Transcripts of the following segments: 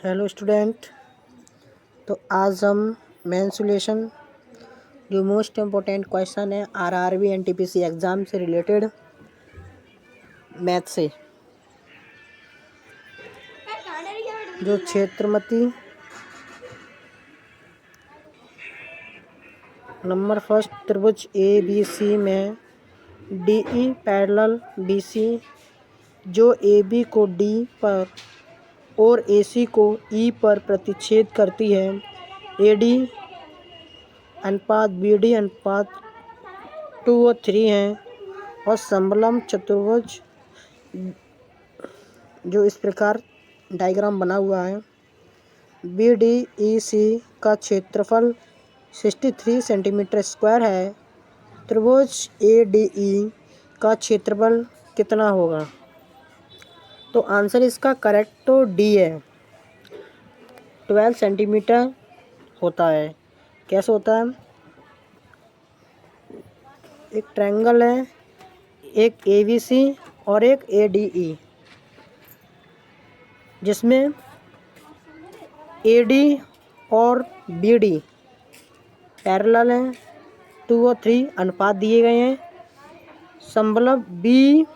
Hello student. तो आज हम मेन सॉल्यूशन जो मोस्ट इम्पोर्टेंट क्वेश्चन है आरआरबी एनटीपीसी एग्ज़ाम से रिलेटेड मैथ से, जो क्षेत्रमती नंबर फर्स्ट त्रिभुज ए बी सी में D E parallel B C जो ए बी को डी पर और ए सी को ई पर प्रतिच्छेद करती है, ए डी अनुपात बी डी अनुपात 2 और 3 हैं और समलंब चतुर्भुज जो इस प्रकार डायग्राम बना हुआ है। बी डी ई सी का क्षेत्रफल 63 सेंटीमीटर स्क्वायर है। त्रिभुज ए डी ई का क्षेत्रफल कितना होगा? तो आंसर इसका करेक्ट तो डी है, 12 सेंटीमीटर होता है। कैसे होता है? एक ट्रायंगल है, एक ए बी सी और एक ए डी ई, जिसमें ए डी और बी डी पैरेलल हैं, 2 और 3 अनुपात दिए गए हैं। समलंब बी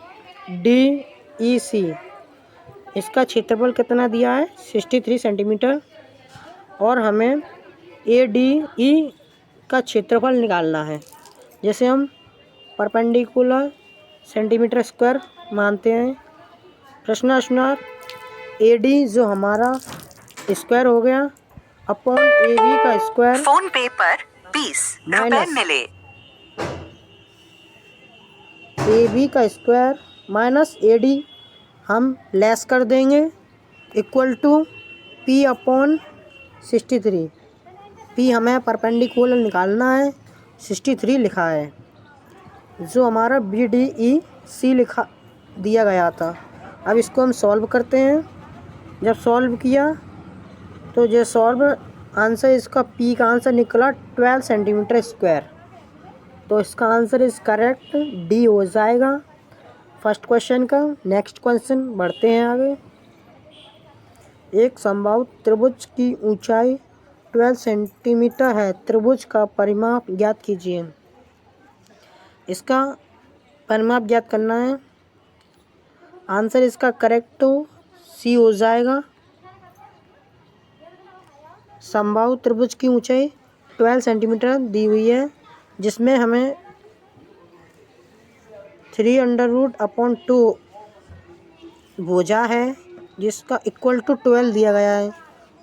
डी ई सी, इसका क्षेत्रफल कितना दिया है? 63 सेंटीमीटर। और हमें ए डी ई का क्षेत्रफल निकालना है, जैसे हम परपेंडिकुलर सेंटीमीटर स्क्वायर मानते हैं। प्रश्नानुसार ए डी जो हमारा स्क्वायर हो गया अपॉन ए बी का स्क्वायर, फोन पे पर 20 रुपए मिले। ए बी का स्क्वायर माइनस ए डी हम लेस कर देंगे, equal to P upon 63। P हमें परपेंडिकुलर निकालना है, 63 लिखा है, जो हमारा बी डी ई सी लिखा दिया गया था। अब इसको हम सॉल्व करते हैं। जब सॉल्व किया तो जो सॉल्व आंसर इसका पी का आंसर निकला 12 सेंटीमीटर स्क्वायर। तो इसका आंसर इस करेक्ट डी हो जाएगा फर्स्ट क्वेश्चन का। नेक्स्ट क्वेश्चन बढ़ते हैं आगे। एक समबाहु त्रिभुज की ऊंचाई 12 सेंटीमीटर है, त्रिभुज का परिमाप ज्ञात कीजिए। इसका परिमाप ज्ञात करना है। आंसर इसका करेक्ट तो सी हो जाएगा। समबाहु त्रिभुज की ऊंचाई 12 सेंटीमीटर दी हुई है, जिसमें हमें 3√/2 भुजा है, जिसका इक्वल टू 12 दिया गया है।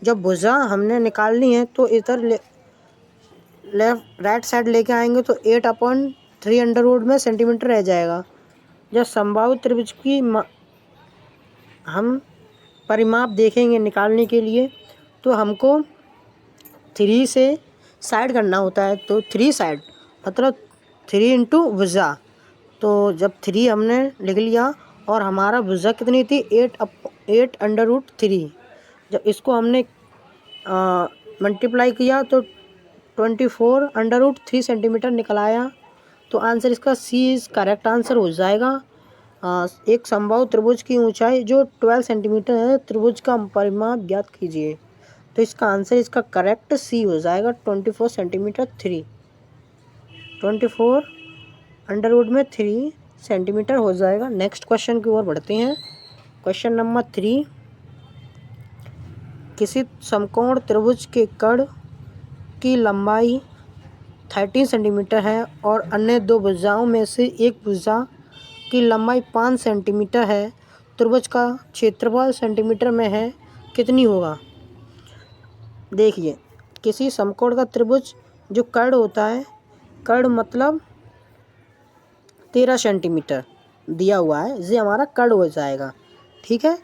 जब भुजा हमने निकालनी है तो इधर लेफ्ट राइट साइड लेके आएंगे तो 8/3 में सेंटीमीटर रह जाएगा। जब समबाहु त्रिभुज की हम परिमाप देखेंगे निकालने के लिए, तो हमको 3 से साइड करना होता है। तो 3 साइड मतलब 3 इंटू भुजा। तो जब 3 हमने लिख लिया और हमारा भुजा कितनी थी? 8/3। जब इसको हमने मल्टीप्लाई किया तो 24/3 सेंटीमीटर निकल आया। तो आंसर इसका सी इज़ करेक्ट आंसर हो जाएगा। एक समबाहु त्रिभुज की ऊंचाई जो 12 सेंटीमीटर है, त्रिभुज का परिमाप ज्ञात कीजिए। तो इसका आंसर इसका करेक्ट सी हो जाएगा 24 सेंटीमीटर 3। 24/3 सेंटीमीटर हो जाएगा। नेक्स्ट क्वेश्चन की ओर बढ़ते हैं। Question number 3। किसी समकोण त्रिभुज के कर्ण की लंबाई 13 सेंटीमीटर है और अन्य दो भुजाओं में से एक भुजा की लंबाई 5 सेंटीमीटर है। त्रिभुज का क्षेत्रफल सेंटीमीटर में है, कितनी होगा? देखिए, किसी समकोण का त्रिभुज जो कर्ण होता है, कर्ण मतलब 13 सेंटीमीटर दिया हुआ है, ये हमारा कर्ण हो जाएगा, ठीक है।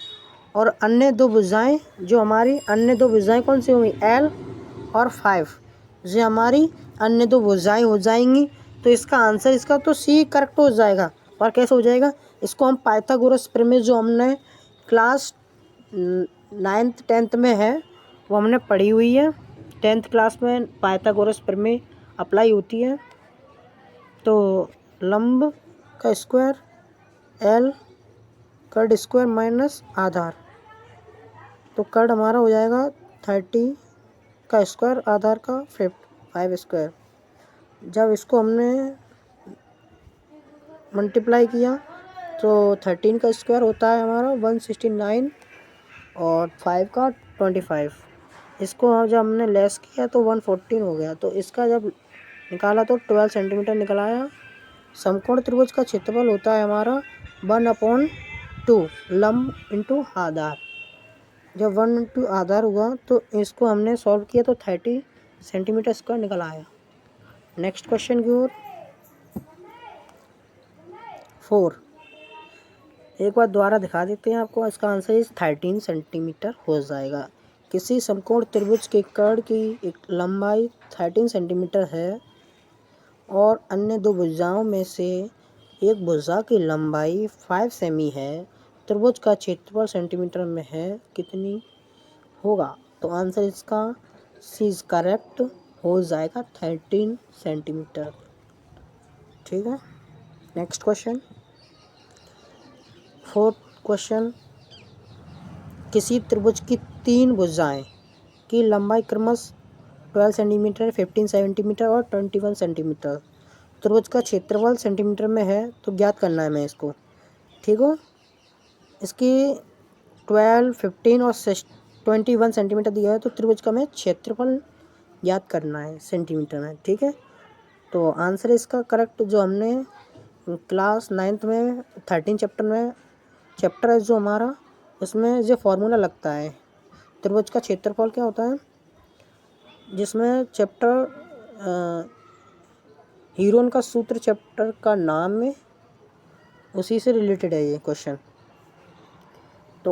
और अन्य दो भुजाएं, जो हमारी अन्य दो भुजाएं कौन सी होंगी? L और 5, ये हमारी अन्य दो भुजाएं हो जाएंगी। तो इसका आंसर इसका तो सी करेक्ट हो जाएगा। और कैसे हो जाएगा? इसको हम पाइथागोरस प्रमेय जो हमने क्लास 9th 10th में है वो हमने पढ़ी हुई है। 10th क्लास में पाइथागोरस प्रमेय अप्लाई होती है। तो लंब का स्क्वायर L कर्ण स्क्वायर माइनस आधार, तो कर्ण हमारा हो जाएगा 30 का स्क्वायर आधार का 5 स्क्वायर। जब इसको हमने मल्टीप्लाई किया तो 13 का स्क्वायर होता है हमारा 169 और 5 का 25। इसको जब हमने लेस किया तो 114 हो गया। तो इसका जब निकाला तो 12 सेंटीमीटर निकल आया। समकोण त्रिभुज का क्षेत्रफल होता है हमारा 1/2 लंब इंटू आधार। जब 1 इंटू आधार हुआ तो इसको हमने सॉल्व किया तो 30 सेंटीमीटर स्क्वायर निकल आया। नेक्स्ट क्वेश्चन की ओर 4 एक बार दोबारा दिखा देते हैं आपको। इसका आंसर इस 13 सेंटीमीटर हो जाएगा। किसी समकोण त्रिभुज के कर्ण की एक लंबाई 13 सेंटीमीटर है और अन्य दो भुजाओं में से एक भुजा की लंबाई 5 सेमी है। त्रिभुज का क्षेत्रफल सेंटीमीटर में है, कितनी होगा? तो आंसर इसका सी इज करेक्ट हो जाएगा 13 सेंटीमीटर। ठीक है। नेक्स्ट क्वेश्चन 4th क्वेश्चन, किसी त्रिभुज की 3 भुजाएं की लंबाई क्रमशः 12 सेंटीमीटर, 15 सेंटीमीटर और 21 सेंटीमीटर। त्रिभुज का क्षेत्रफल सेंटीमीटर में है तो ज्ञात करना है मैं इसको। ठीक हो। इसकी 12, 15 और 21 सेंटीमीटर दिया है तो त्रिभुज का हमें क्षेत्रफल ज्ञात करना है सेंटीमीटर में। ठीक है। तो आंसर इसका करेक्ट जो हमने क्लास 9th में 13 चैप्टर में चैप्टर है जो हमारा, उसमें जो फॉर्मूला लगता है त्रिभुज का क्षेत्रफल क्या होता है, जिसमें चैप्टर हीरोन का सूत्र चैप्टर का नाम में उसी से रिलेटेड है ये क्वेश्चन। तो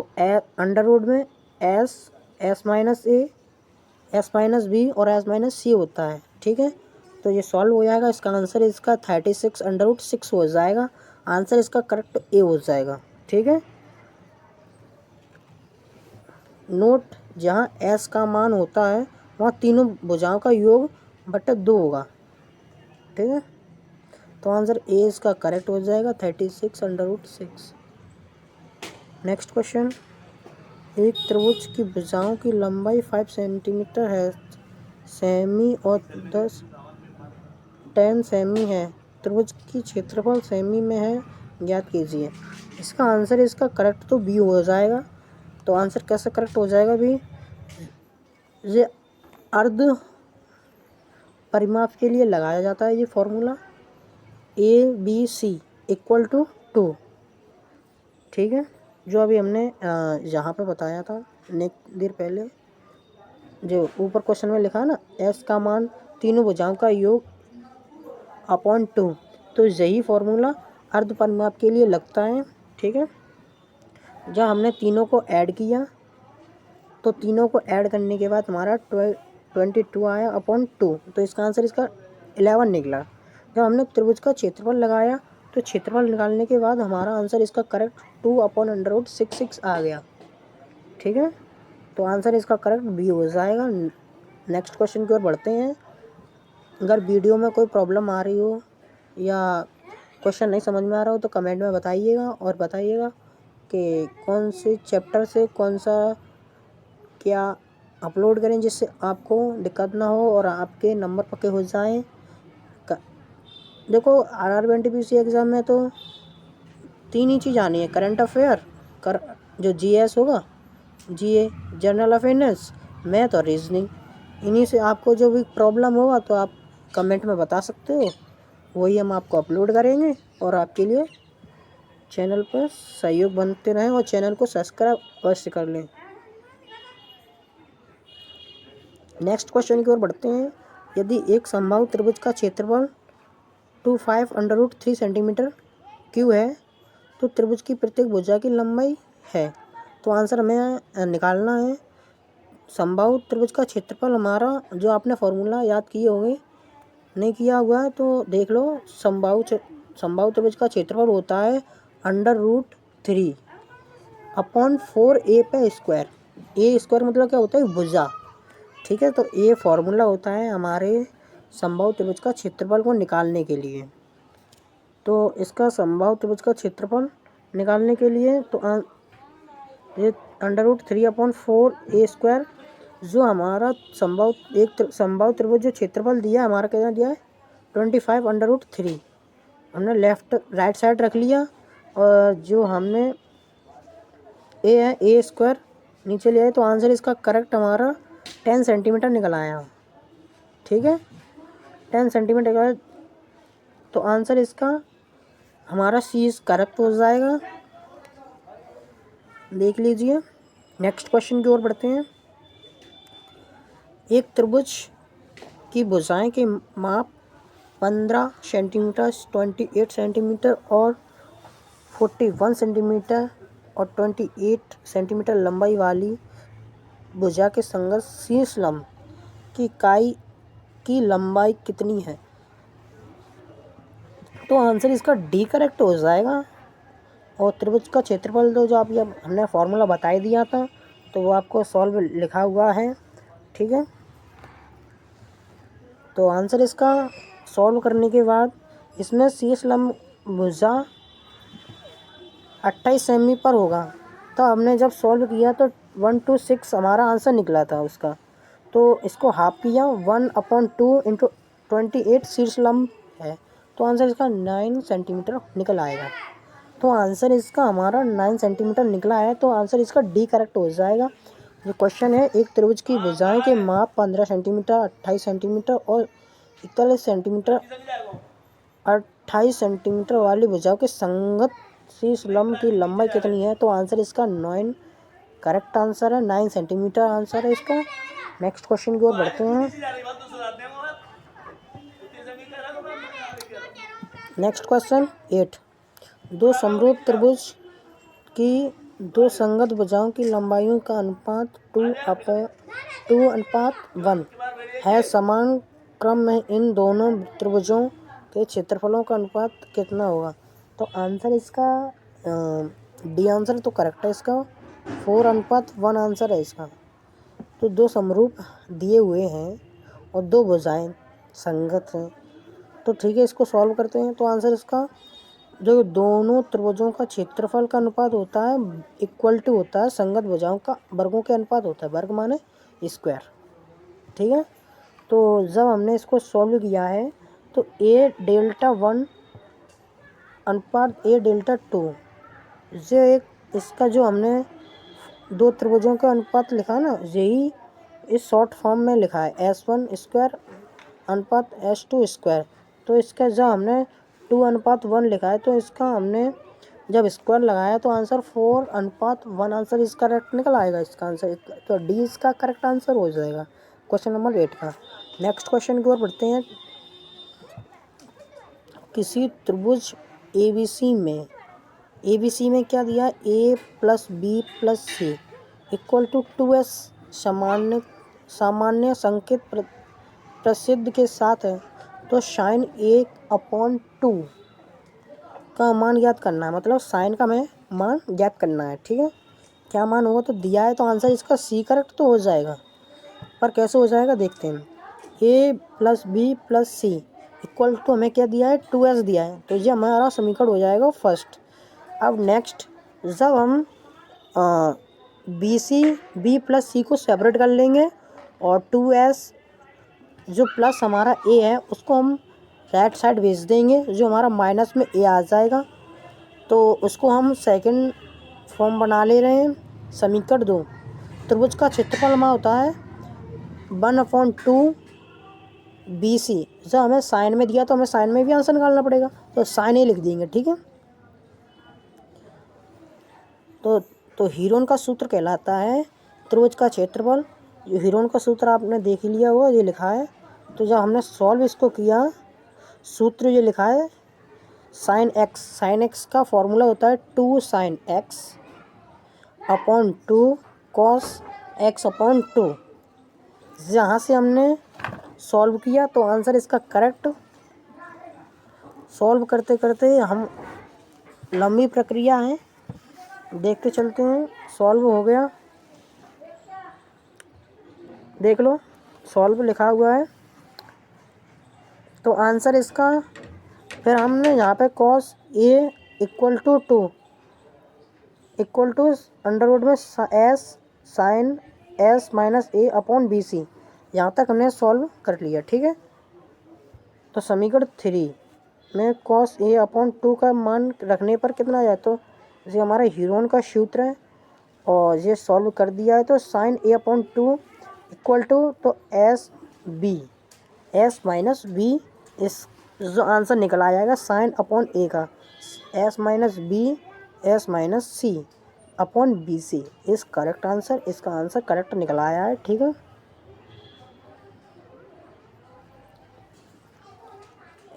अंडर रूट में एस माइनस ए, एस माइनस बी और एस माइनस सी होता है। ठीक है। तो ये सॉल्व हो जाएगा। इसका आंसर इसका 36 अंडर रूट 6 हो जाएगा। आंसर इसका करेक्ट ए हो जाएगा। ठीक है। नोट, जहाँ एस का मान होता है वहाँ तीनों भुजाओं का योग बटा 2 होगा। ठीक है। तो आंसर ए इसका करेक्ट हो जाएगा 36 अंडर रूट 6। नेक्स्ट क्वेश्चन, एक त्रिभुज की भुजाओं की लंबाई 5 सेंटीमीटर है सेमी और 10 सेमी है। त्रिभुज की क्षेत्रफल सेमी में है, ज्ञात कीजिए। इसका आंसर इसका करेक्ट तो बी हो जाएगा। तो आंसर कैसे करेक्ट हो जाएगा भी, ये अर्ध परिमाप के लिए लगाया जाता है ये फॉर्मूला ABC इक्वल टू 2। ठीक है। जो अभी हमने यहाँ पे बताया था देर पहले, जो ऊपर क्वेश्चन में लिखा है ना, एस का मान तीनों भुजाओं का योग अपॉन 2, तो यही फॉर्मूला अर्ध परिमाप के लिए लगता है। ठीक है। जब हमने तीनों को ऐड किया तो तीनों को ऐड करने के बाद हमारा 22 आया अपॉन 2, तो इसका आंसर इसका 11 निकला। जब हमने त्रिभुज का क्षेत्रफल लगाया तो क्षेत्रफल निकालने के बाद हमारा आंसर इसका करेक्ट 2 अपॉन अंडर रूट 6 आ गया। ठीक है। तो आंसर इसका करेक्ट बी हो जाएगा। नेक्स्ट क्वेश्चन की ओर बढ़ते हैं। अगर वीडियो में कोई प्रॉब्लम आ रही हो या क्वेश्चन नहीं समझ में आ रहा हो तो कमेंट में बताइएगा और बताइएगा कि कौन से चैप्टर से कौन सा क्या अपलोड करें जिससे आपको दिक्कत ना हो और आपके नंबर पक्के हो जाएं। देखो RRB NTPC एग्ज़ाम में तो 3 ही चीज़ आनी है, करंट अफेयर, जो GS होगा, GA, जनरल अवेयरनेस, मैथ और रीजनिंग। इन्हीं से आपको जो भी प्रॉब्लम होगा तो आप कमेंट में बता सकते हो, वही हम आपको अपलोड करेंगे और आपके लिए चैनल पर सहयोग बनते रहें और चैनल को सब्सक्राइब अवश्य कर लें। नेक्स्ट क्वेश्चन की ओर बढ़ते हैं। यदि एक समबाहु त्रिभुज का क्षेत्रफल 25 अंडर रूट 3 सेंटीमीटर क्यू है तो त्रिभुज की प्रत्येक भुजा की लंबाई है। तो आंसर हमें निकालना है समबाहु त्रिभुज का क्षेत्रफल हमारा, जो आपने फॉर्मूला याद किए होंगे, नहीं किया हुआ है तो देख लो। समबाहु त्रिभुज का क्षेत्रफल होता है अंडर रूट 3 अपॉन 4a पे स्क्वायर। ए स्क्वायर मतलब क्या होता है, भुजा। ठीक है। तो ये फॉर्मूला होता है हमारे समबाहु त्रिभुज का क्षेत्रफल को निकालने के लिए। तो इसका समबाहु त्रिभुज का क्षेत्रफल निकालने के लिए तो ये √3/4 a², जो हमारा समबाहु त्रिभुज जो क्षेत्रफल दिया है हमारा कितना दिया है 25√3। हमने लेफ्ट राइट साइड रख लिया और जो हमने ए है a² नीचे ले आए, तो आंसर इसका करेक्ट हमारा 10 सेंटीमीटर निकल आया। ठीक है, 10 सेंटीमीटर का, तो आंसर इसका हमारा सी करेक्ट हो जाएगा। देख लीजिए, नेक्स्ट क्वेश्चन की ओर बढ़ते हैं। एक त्रिभुज की भुजाएं के माप 15 सेंटीमीटर, 28 सेंटीमीटर और 41 सेंटीमीटर और 28 सेंटीमीटर लंबाई वाली भुजा के संगत शीर्ष लंब की इकाई की लंबाई कितनी है? तो आंसर इसका डी करेक्ट हो जाएगा। और त्रिभुज का क्षेत्रफल तो जो आप ये हमने फॉर्मूला बता ही दिया था, तो वो आपको सॉल्व लिखा हुआ है। ठीक है, तो आंसर इसका सॉल्व करने के बाद इसमें शीर्ष लंब भुजा 28 सेमी पर होगा। तो हमने जब सॉल्व किया तो 1 to 6 हमारा आंसर निकला था उसका, तो इसको हाफ किया 1/2 × 28 शीर्ष लंब है, तो आंसर इसका 9 सेंटीमीटर निकल आएगा। तो आंसर इसका हमारा 9 सेंटीमीटर निकला है, तो आंसर इसका डी करेक्ट हो जाएगा। जो क्वेश्चन है, एक त्रिभुज की भुजाएं के माप 15 सेंटीमीटर, 28 सेंटीमीटर और 41 सेंटीमीटर 28 सेंटीमीटर वाली भुजाओं के संगत शीर्ष लंब की लंबाई कितनी है? तो आंसर इसका 9 करेक्ट आंसर है, 9 सेंटीमीटर आंसर है इसका। नेक्स्ट क्वेश्चन की ओर बढ़ते हैं। नेक्स्ट क्वेश्चन 8, दो समरूप त्रिभुज की दो संगत भुजाओं की लंबाइयों का अनुपात 2:1 है। समान क्रम में इन दोनों त्रिभुजों के क्षेत्रफलों का अनुपात कितना होगा? तो आंसर इसका डी आंसर तो करेक्ट है इसका, 4:1 आंसर है इसका। तो दो समरूप दिए हुए हैं और दो भुजाएं संगत हैं, तो ठीक है, इसको सॉल्व करते हैं। तो आंसर इसका जो दोनों त्रिभुजों का क्षेत्रफल का अनुपात होता है इक्वल टू होता है संगत भुजाओं का वर्गों के अनुपात होता है, वर्ग माने स्क्वायर। ठीक है, तो जब हमने इसको सॉल्व किया है तो a∆1 अनुपात a∆2, जो एक इसका जो हमने दो त्रिभुजों का अनुपात लिखा ना, यही इस शॉर्ट फॉर्म में लिखा है S1² अनुपात S2 स्क्वायर। तो इसका जब हमने 2:1 लिखा है, तो इसका हमने जब स्क्वायर लगाया तो आंसर 4:1 आंसर इसका करेक्ट निकल आएगा इसका आंसर। तो डी इसका करेक्ट आंसर हो जाएगा क्वेश्चन नंबर 8 का। नेक्स्ट क्वेश्चन की ओर बढ़ते हैं। किसी त्रिभुज ABC में क्या दिया? A + B + C = 2S सामान्य संकेत प्रसिद्ध के साथ है, तो sin 1/2 का मान ज्ञात करना है, मतलब साइन का हमें मान ज्ञात करना है। ठीक है, क्या मान होगा? तो दिया है, तो आंसर इसका सी करेक्ट तो हो जाएगा, पर कैसे हो जाएगा देखते हैं। A + B + C = हमें क्या दिया है? 2S दिया है, तो ये हमारा समीकरण हो जाएगा फर्स्ट। अब नेक्स्ट, जब हम B + C को सेपरेट कर लेंगे और 2S जो प्लस हमारा A है उसको हम राइट साइड भेज देंगे, जो हमारा माइनस में A आ जाएगा, तो उसको हम सेकंड फॉर्म बना ले रहे हैं। समीकरण 2, त्रिभुज का क्षेत्रफल हमारा होता है 1/2 BC। जब हमें साइन में दिया तो हमें साइन में भी आंसर निकालना पड़ेगा, तो साइन ए लिख देंगे। ठीक है, तो हीरोन का सूत्र कहलाता है त्रिभुज का क्षेत्रफल। जो हीरोन का सूत्र आपने देख लिया हुआ, ये लिखा है। तो जब हमने सॉल्व इसको किया, सूत्र ये लिखा है sin x का फॉर्मूला होता है 2 sin x / 2 cos x / 2। यहाँ से हमने सॉल्व किया तो आंसर इसका करेक्ट। सॉल्व करते करते हम लंबी प्रक्रिया है, देखते चलते हैं। सॉल्व हो गया, देख लो, सॉल्व लिखा हुआ है, तो आंसर इसका, फिर हमने यहाँ पे cos A = 2 equal to under root में S sine S minus A upon B C. यहाँ तक हमने सॉल्व कर लिया, ठीक है। तो समीकरण 3 में कॉस ए अपॉन 2 का मान रखने पर कितना आ जाए, तो ये हमारा हीरोन का सूत्र है और ये सॉल्व कर दिया है। तो sine A upon 2 equal to तो एस माइनस बी, इस जो आंसर निकल आ जाएगा साइन अपॉन ए का S minus B S minus C upon B C is correct answer. इसका आंसर करेक्ट निकल आया है, ठीक है।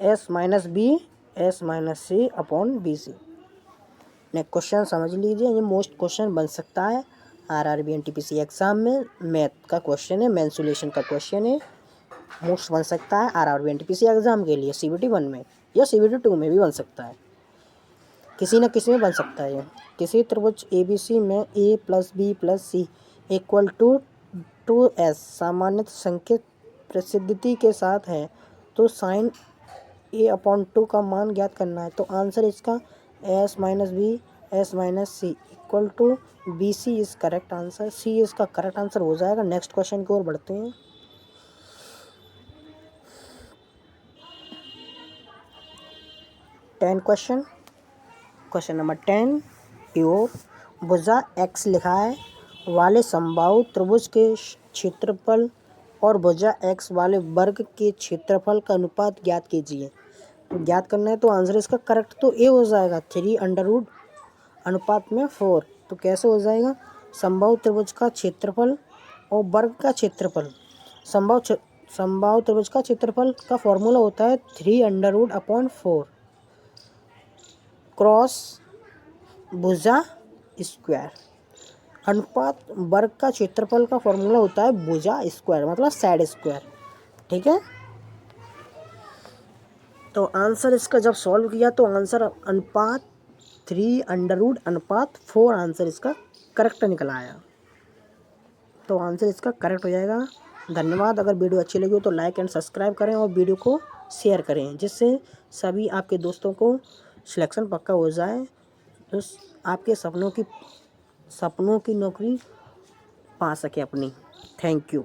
S minus B S minus C upon B C. Next question समझ लीजिए, ये मोस्ट क्वेश्चन बन सकता है आरआरबी एनटीपीसी एग्जाम में। मैथ का क्वेश्चन है, मेंसुरेशन का क्वेश्चन है, मोस्ट बन सकता है आरआरबी एनटीपीसी एग्जाम के लिए CBT 1 में या CBT 2 में भी बन सकता है, किसी न किसी में बन सकता है। ये किसी त्रिभुज ABC में A plus B plus C equal to 2S सामान्य संकेत प्रसिद्धि के साथ है, तो साइन A अपॉन 2 का मान ज्ञात करना है। तो आंसर इसका S minus B S minus C equal to BC is correct answer. C इसका करेक्ट आंसर हो जाएगा। नेक्स्ट क्वेश्चन की ओर बढ़ते हैं। 10 क्वेश्चन नंबर 10 की ओर। भुजा X लिखा है वाले समबाहु त्रिभुज के क्षेत्रफल और भुजा X वाले वर्ग के क्षेत्रफल का अनुपात ज्ञात कीजिए। तो ज्ञात करना है, तो आंसर इसका करेक्ट तो ए हो जाएगा, 3 अंडर रूट अनुपात में 4। तो कैसे हो जाएगा, समबाहु त्रिभुज का क्षेत्रफल और वर्ग का क्षेत्रफल। समबाहु त्रिभुज का क्षेत्रफल का फॉर्मूला होता है 3 अंडर रूट अपॉन 4 क्रॉस भुजा स्क्वायर। अनुपात वर्ग का क्षेत्रफल का फॉर्मूला होता है भुजा स्क्वायर, मतलब साइड स्क्वायर, ठीक है। तो आंसर इसका जब सॉल्व किया तो आंसर अनुपात 3 अंडर रूट अनुपात 4 आंसर इसका करेक्ट निकल आया। तो आंसर इसका करेक्ट हो जाएगा। धन्यवाद। अगर वीडियो अच्छी लगी हो तो लाइक एंड सब्सक्राइब करें और वीडियो को शेयर करें, जिससे सभी आपके दोस्तों को सिलेक्शन पक्का हो जाए, तो आपके सपनों की नौकरी पा सके अपनी। Thank you.